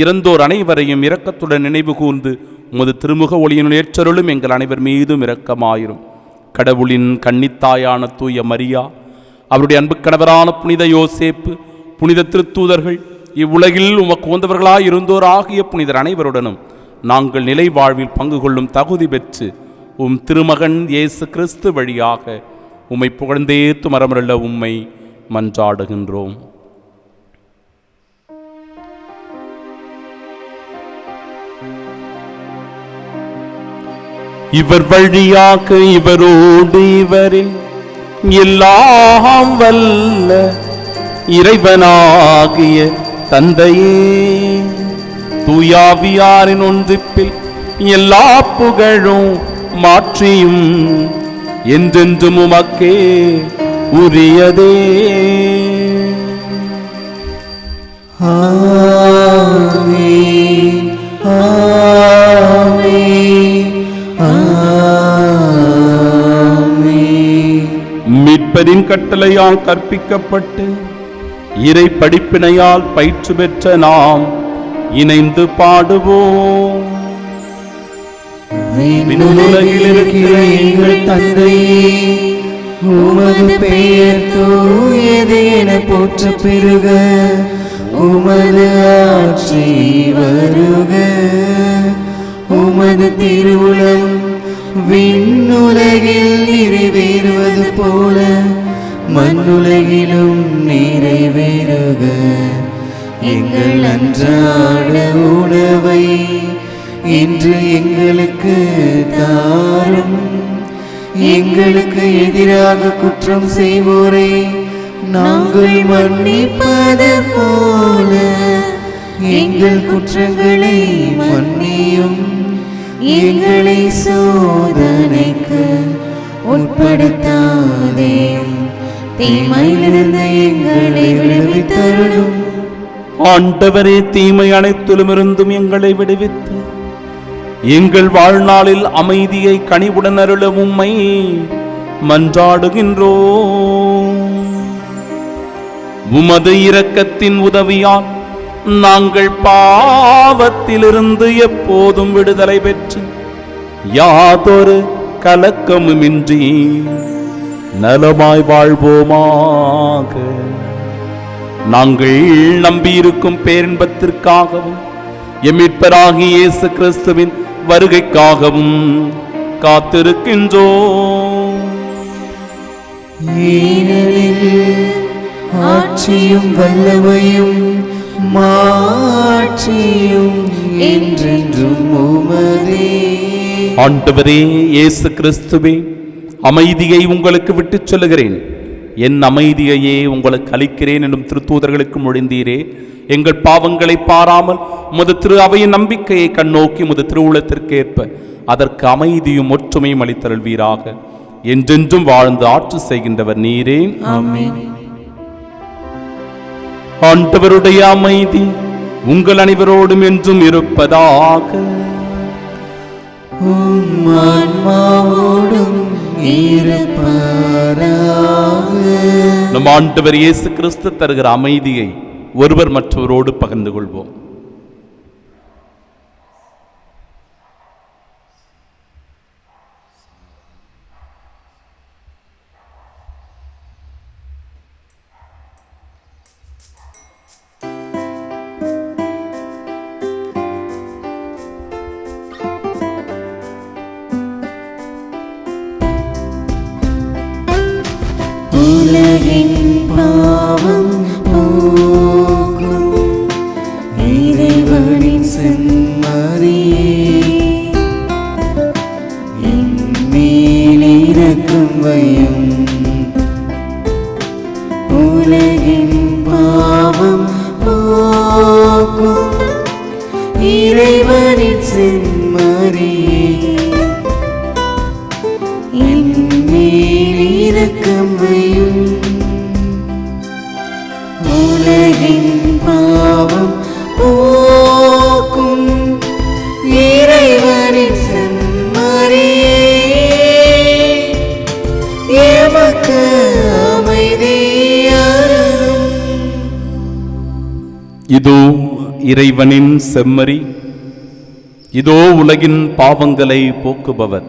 இறந்தோர் அனைவரையும் இரக்கத்துடன் நினைவு கூர்ந்து உமது திருமுக ஒளியினுள் ஏற்றருளும். எங்கள் அனைவர் மீதும் இரக்கமாயிரும். கடவுளின் கன்னித்தாயான தூய மரியா, அவருடைய அன்பு கணவரான புனித யோசேப்பு, புனித திருத்தூதர்கள், இவ்வுலகில் உமக்கு உகந்தவர்களாய் இருந்தோர் ஆகிய புனிதர் அனைவருடனும் நாங்கள் நிலை வாழ்வில் பங்கு கொள்ளும் தகுதி பெற்று திருமகன் இயேசு கிறிஸ்து வழியாக உம்மை புகழ்ந்தேத்து மரமருள்ள உம்மை மன்றாடுகின்றோம். இவர் வழியாக இவரோடு இவரில் எல்லாம் வல்ல இறைவனாகிய தந்தையே, தூயாவியாரின் ஒன்றிப்பில் எல்லா புகழும் மாற்றியும் என்றென்றும் உமக்கே உரியதே. ஆமென், ஆமென், ஆமென். மீட்பரின் கட்டளையால் கற்பிக்கப்பட்டு இறை படிப்பினையால் பயிற்று பெற்ற நாம் இணைந்து பாடுவோம். விண்ணுலகில் இருக்கிற எங்கள் தந்தையே, உமது பெயர் தூயது என போற்ற பெருக, உமது ஆட்சி வருக, உமது திருவுளம் விண்ணுலகில் நிறைவேறுவது போல மண்ணுலகிலும் நிறைவேறுக. எங்கள் அன்றாட உணவை இன்று எங்களுக்கு தாரும். எங்களுக்கு எதிராக குற்றம் செய்வோரை நாங்கள் மன்னிப்பது போல எங்கள் குற்றங்களை மன்னியும். எங்களை சோதனைக்கு உட்படுத்தாதே, தீமையிலிருந்து எங்களை விடுவித்தருளும். ஆண்டவரே, தீமை அனைத்திலும் இருந்தும் எங்களை விடுவித்து எங்கள் வாழ்நாளில் அமைதியை கனிவுடன் அருள உம்மை மன்றாடுகின்றோம். உமது இரக்கத்தின் உதவியால் நாங்கள் பாவத்திலிருந்து எப்போதும் விடுதலை பெற்று யாதொரு கலக்கமுமின்றி நலமாய் வாழ்வோமாக. நாங்கள் நம்பியிருக்கும் பேரின்பத்திற்காகவும் எம்மிட்பராகிய இயேசு கிறிஸ்துவின் வருகைக்காகவும் காத்திருக்கின்றோம். ஏனெனில் ஆட்சியும் வல்லமையும் மாட்சியும் என்றென்றும் உமதே. ஆண்டவரே இயேசு கிறிஸ்துவே, அமைதியை உங்களுக்கு விட்டுச் சொல்லுகிறேன், என் அமைதியையே உங்களுக்கு அளிக்கிறேன் என்னும் திருத்தூதர்களுக்கு மொழிந்தீரே. எங்கள் பாவங்களை பாராமல் உமது திரு அவையின் நம்பிக்கையை கண்ணோக்கி உமது திருவுளத்திற்கேற்ப அதற்கு அமைதியும் ஒற்றுமையும் அளித்தருள்வீராக. என்றென்றும் வாழ்ந்து ஆட்சி செய்கின்றவர் நீரே. ஆமென். ஆண்டவருடைய அமைதி உங்கள் அனைவரோடும் என்றும் இருப்பதாக. உம் ஆன்மாவோடும் இருப்பாராக. நம் ஆண்டவர் இயேசு கிறிஸ்து தருகிற அமைதியை ஒருவர் மற்றவரோடு பகிர்ந்து கொள்வோம். உலகின் பாவம் போக்கும் இறைவனின் செம்மறியே, என் மேல் இரக்கம் வையும். உலகின் பாவம் போக்கும் இறைவனின் செம்மறியே, என் மேல் இரக்கம் வையும். உலகின் பாவம் போக்கும் இறைவனின் செம்மறியே, எமக்கு அமைதி அருளும். இதோ இறைவனின் செம்மறி, இதோ உலகின் பாவங்களை போக்குபவர்.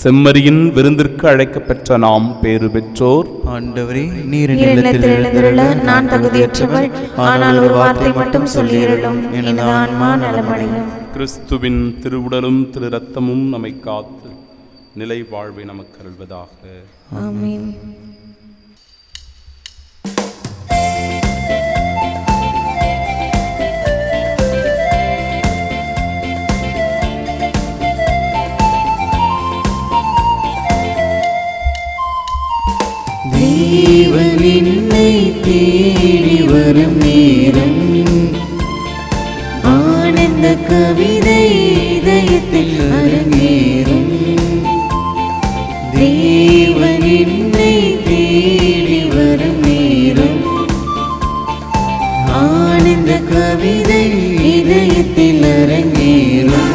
செம்மறியின் விருந்திற்கு அழைக்கப்பெற்ற நாம் பேறு பெற்றோர். ஆண்டவரே, நீர் இல்லத்தில் எழுந்துள்ள நான் தகுதியற்றவள், ஆனால் ஒரு வார்த்தை மட்டும் சொல்லியிருளும் எனது ஆன்மா நலமடையும். கிறிஸ்துவின் திருவுடலும் திரு ரத்தமும் நம்மை காத்து நிலை வாழ்வை நமக்கு அருள்வதாக. ஆமென். தேவன் என்னை தேடி வரும் நேரம், ஆனந்த கவிதை இதயத்தில் அரங்கேறும். தேவன் என்னை தேடி வரும் நேரம், ஆனந்த கவிதை இதயத்தில் அரங்கேறும்.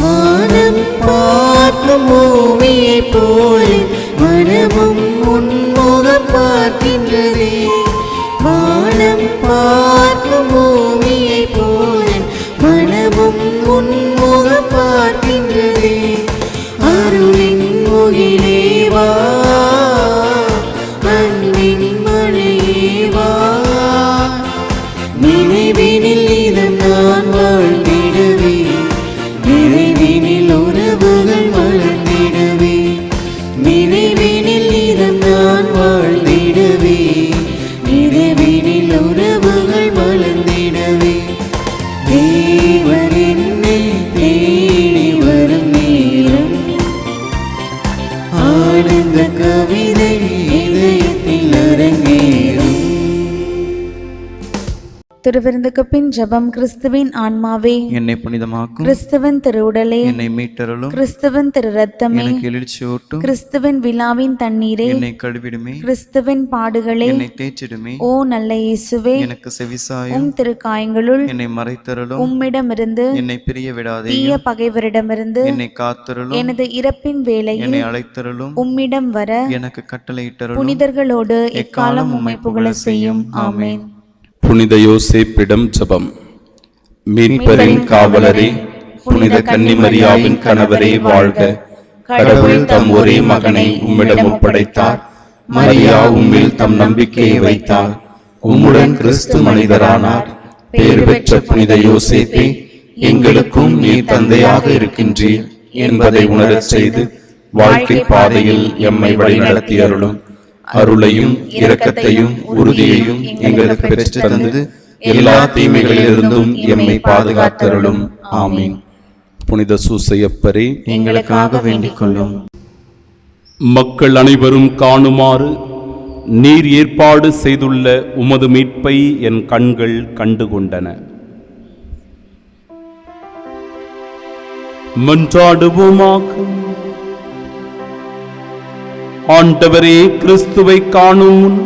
வானம் பார்க்கும் பூமியைப் போல மனமும் உன்முகம் பார்க்கின்றதே. வானம் பார்க்கும் பூமியைப் போல மனமும் உன்முகம் பார்க்கின்றதே. அருளின் முகிலே வா, அன்பின் மழையே வா, நினைவினில் இதம் நான் வாழ்ந்திடவே, நினைவினில் உறவுகள் வளர்ந்திடவே, நினைவினில் இதம் திருவிருந்துக்கு பின் ஜெபம். கிறிஸ்துவின் ஆன்மாவே என்னை புனிதமாக்கும். கிறிஸ்துவின் திருவுடலே என்னை மீட்டருளும். கிறிஸ்துவின் திரு ரத்தமே எனக்கு எழுச்சியூட்டும். கிறிஸ்துவின் விழாவின் தண்ணீரே என்னை கழுவிடுமே. கிறிஸ்துவின் பாடுகளே என்னை தேய்ச்சிடுமே. ஓ நல்ல இயேசுவே, எனக்கு செவிசாயும். உம் திருக்காயங்களுள் என்னை மறைத்தருளும். உம்மிடமிருந்து என்னை பிரிய விடாதே. தீய பகைவரிடமிருந்து என்னை காத்தருளும். எனது இறப்பின் வேளையில் என்னை அழைத்தருளும். உம்மிடம் வர எனக்கு கட்டளையிட்டருளும். புனிதர்களோடு எக்காலம் உம்மை புகழ செய்யும். ஆமென். புனித யோசேப்பிடம் ஜெபம். மீட்பரின் காவலரே, புனித கன்னிமரியாவின் கணவரே வாழ்க. கடவுள் தம் ஒரே மகனை உம்மிடம் ஒப்படைத்தார். மரியா உம்மில் தம் நம்பிக்கையை வைத்தார். உம்முடன் கிறிஸ்து மனிதரானார். பேறு பெற்ற புனித யோசேப்பே, எங்களுக்கும் நீர் தந்தையாக இருக்கின்றீர் என்பதை உணரச் செய்து வாழ்க்கை பாதையில் எம்மை வழிநடத்தி அருளும். அருளையும் இரக்கத்தையும் உறுதியையும் எங்களுக்கு பெற்று தந்து எல்லா தீமைகளிலிருந்தும் எம்மை பாதுகாத்தருளும். ஆமீன். புனித சூசையப்பரே, எங்களுக்காக வேண்டிக் கொள்ளும். மக்கள் அனைவரும் காணுமாறு நீர் ஏற்பாடு செய்துள்ள உமது மீட்பை என் கண்கள் கண்டுகொண்டன. மன்றாடுவோமாக. ஆண்டவரே, கிறிஸ்துவை காணும் முன்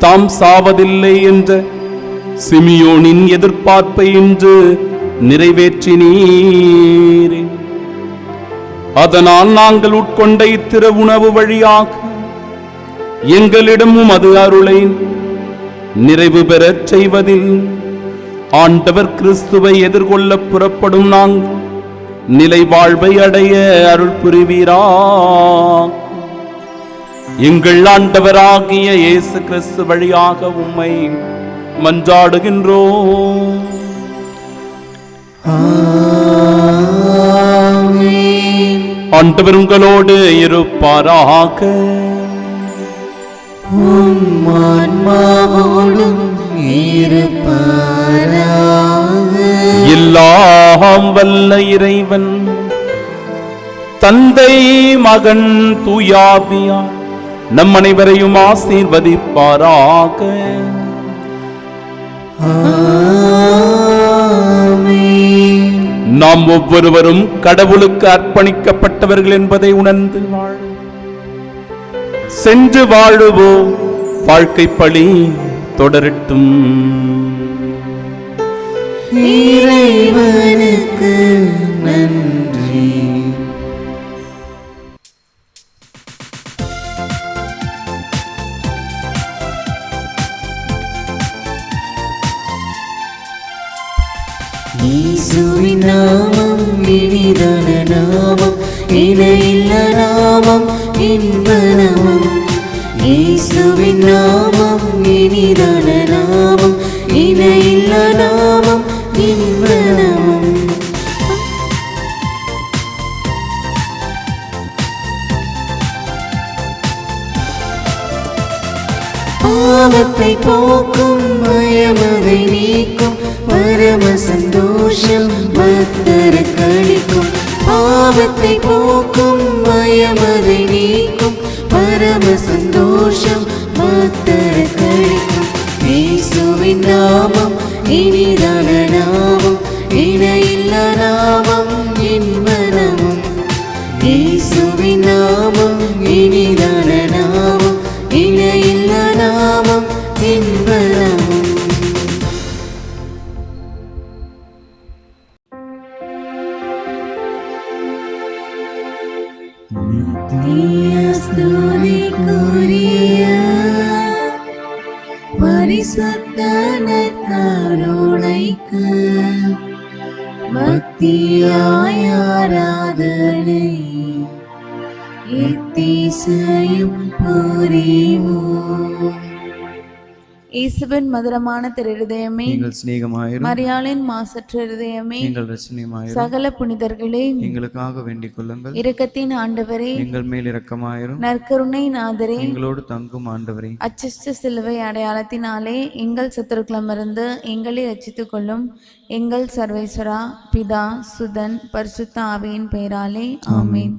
தாம் சாவதில்லை என்ற சிமியோனின் எதிர்பார்ப்பை இன்று நிறைவேற்றினீரே. அதனால் நாங்கள் உட்கொண்ட இத்திரு உணவு வழியாக எங்களிடம் உமது அருளை நிறைவு பெறச் செய்வதில் ஆண்டவர் கிறிஸ்துவை எதிர்கொள்ள புறப்படும் நாங்கள் நிலை வாழ்வை அடைய அருள் புரிவீரா. எங்கள் ஆண்டவராகிய இயேசு கிறிஸ்து வழியாக உம்மை மன்றாடுகின்றோம். ஆண்டவர் உங்களோடு இருப்பாராக. எல்லாம் வல்ல இறைவன் தந்தை, மகன், தூயாவியார் நம் அனைவரையும் ஆசீர்வதிப்பாராக. நாம் ஒவ்வொருவரும் கடவுளுக்கு அர்ப்பணிக்கப்பட்டவர்கள் என்பதை உணர்ந்து சென்று வாழுவோம். வாழ்க்கை பழி தொடரட்டும். இறைவனுக்கு நன்றி. இயேசுவின் நாமம் இனிதான நாமம், இணையில்ல நாமம், இன்ப நாமம். இயேசுவின் நாமம் இனிதான நாமம், இணையில்ல நாமம், இன்ப நாமம். பாவத்தை போக்கும், மயமதை நீக்கும், பரம சந்தோஷம் பக்தருக்கு அளிக்கும். பாவத்தை போக்கும், மயமதை நீக்கும், பரம சந்தோஷம் பக்தருக்கு அளிக்கும். இயேசுவின் நாமம் இனிதான நாமம், இணையில்ல நாமம், இன்ப நாமம். இயேசுவின் நாமம் இனிதான நாமம், இணையில்ல நாமம், இன்ப நாமம். ஸ்துதிக்குரிய பரிசுத்த நற்கருணைக்கு பக்தியாய் ஆராதனை எத்திசையும் புரிவோம். இயேசுவின் மதுரமான திருஹதயமே, எங்கள் சிநேகமாயிரும். மரியாளின் மாசற்ற இருதயமே, எங்கள் ரட்சணியமாயிரும். சகல புனிதர்களே, எங்களுக்காக வேண்டிக் கொள்ளுங்கள். இரக்கத்தின் ஆண்டவரே, எங்கள் மேல் இரக்கமாயிரும். நற்கருணை நாதரே, எங்களோடு தங்கும் ஆண்டவரே, அச்சிஷ்ட சிலுவை அடையாளத்தினாலே எங்கள் சத்துருக்களமிருந்து எங்களை ரட்சித்துக் கொள்ளும். எங்கள் சர்வேஸ்வரா, பிதா, சுதன், பரிசுத்த ஆவியின் பெயராலே ஆமென்.